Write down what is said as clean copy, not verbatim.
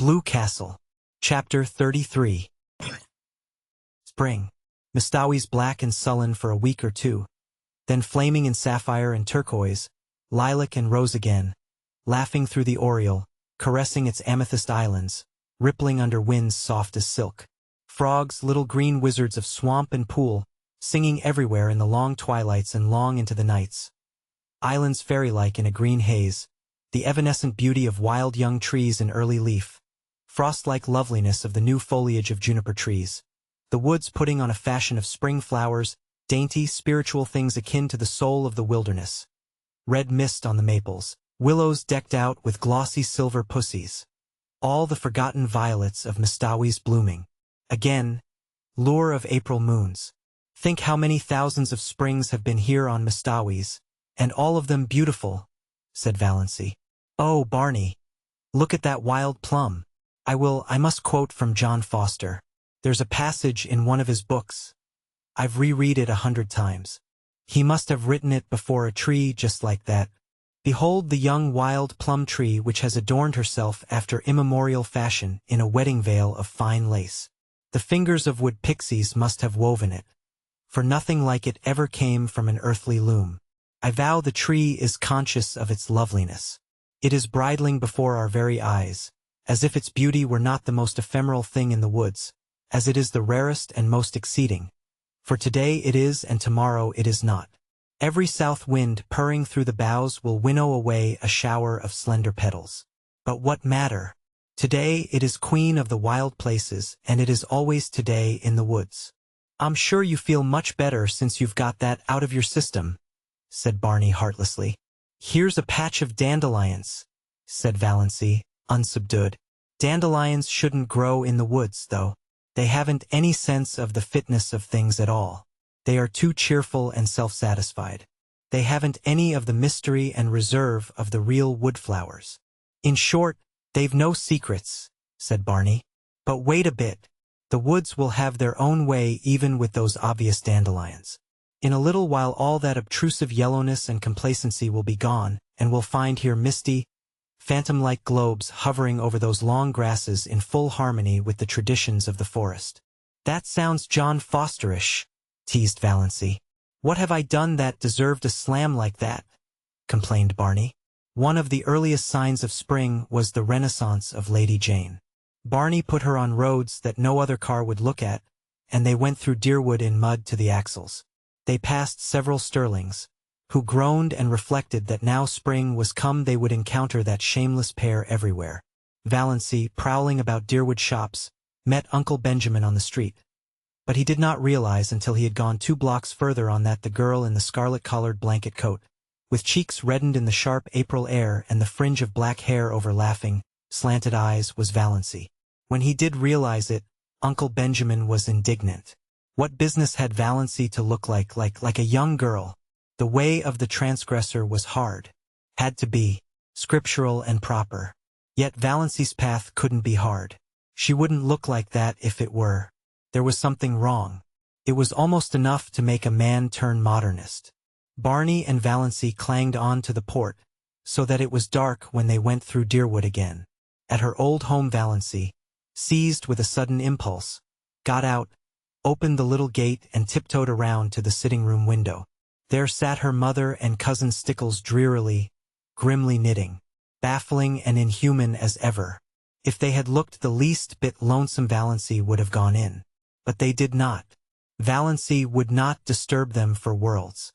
Blue Castle. Chapter 33. Spring. Mistawi's black and sullen for a week or two, then flaming in sapphire and turquoise, lilac and rose again, laughing through the oriole, caressing its amethyst islands, rippling under winds soft as silk. Frogs, little green wizards of swamp and pool, singing everywhere in the long twilights and long into the nights. Islands fairy-like in a green haze, the evanescent beauty of wild young trees in early leaf, frost-like loveliness of the new foliage of juniper trees. The woods putting on a fashion of spring flowers, dainty, spiritual things akin to the soul of the wilderness. Red mist on the maples, willows decked out with glossy silver pussies. All the forgotten violets of Mistawi's blooming. Again, lure of April moons. Think how many thousands of springs have been here on Mistawi's, and all of them beautiful, said Valancy. Oh, Barney, look at that wild plum. I must quote from John Foster. There's a passage in one of his books. I've reread it 100 times. He must have written it before a tree just like that. Behold the young wild plum tree which has adorned herself after immemorial fashion in a wedding veil of fine lace. The fingers of wood pixies must have woven it, for nothing like it ever came from an earthly loom. I vow the tree is conscious of its loveliness. It is bridling before our very eyes, as if its beauty were not the most ephemeral thing in the woods, as it is the rarest and most exceeding. For today it is and tomorrow it is not. Every south wind purring through the boughs will winnow away a shower of slender petals. But what matter? Today it is queen of the wild places, and it is always today in the woods. I'm sure you feel much better since you've got that out of your system, said Barney heartlessly. Here's a patch of dandelions, said Valancy, unsubdued. Dandelions shouldn't grow in the woods, though. They haven't any sense of the fitness of things at all. They are too cheerful and self-satisfied. They haven't any of the mystery and reserve of the real woodflowers. In short, they've no secrets, said Barney. But wait a bit. The woods will have their own way even with those obvious dandelions. In a little while all that obtrusive yellowness and complacency will be gone, and we'll find here misty, phantom-like globes hovering over those long grasses in full harmony with the traditions of the forest. That sounds John Fosterish, teased Valancy. What have I done that deserved a slam like that? Complained Barney. One of the earliest signs of spring was the renaissance of Lady Jane. Barney put her on roads that no other car would look at, and they went through Deerwood in mud to the axles. They passed several Sterlings, who groaned and reflected that now spring was come they would encounter that shameless pair everywhere. Valancy, prowling about Deerwood shops, met Uncle Benjamin on the street. But he did not realize until he had gone 2 blocks further on that the girl in the scarlet-collared blanket coat, with cheeks reddened in the sharp April air and the fringe of black hair over laughing, slanted eyes, was Valancy. When he did realize it, Uncle Benjamin was indignant. What business had Valancy to look like a young girl? The way of the transgressor was hard, had to be, scriptural and proper. Yet Valancy's path couldn't be hard. She wouldn't look like that if it were. There was something wrong. It was almost enough to make a man turn modernist. Barney and Valancy clanged on to the port, so that it was dark when they went through Deerwood again. At her old home Valancy, seized with a sudden impulse, got out, opened the little gate and tiptoed around to the sitting-room window. There sat her mother and Cousin Stickles drearily, grimly knitting, baffling and inhuman as ever. If they had looked the least bit lonesome Valancy would have gone in. But they did not. Valancy would not disturb them for worlds.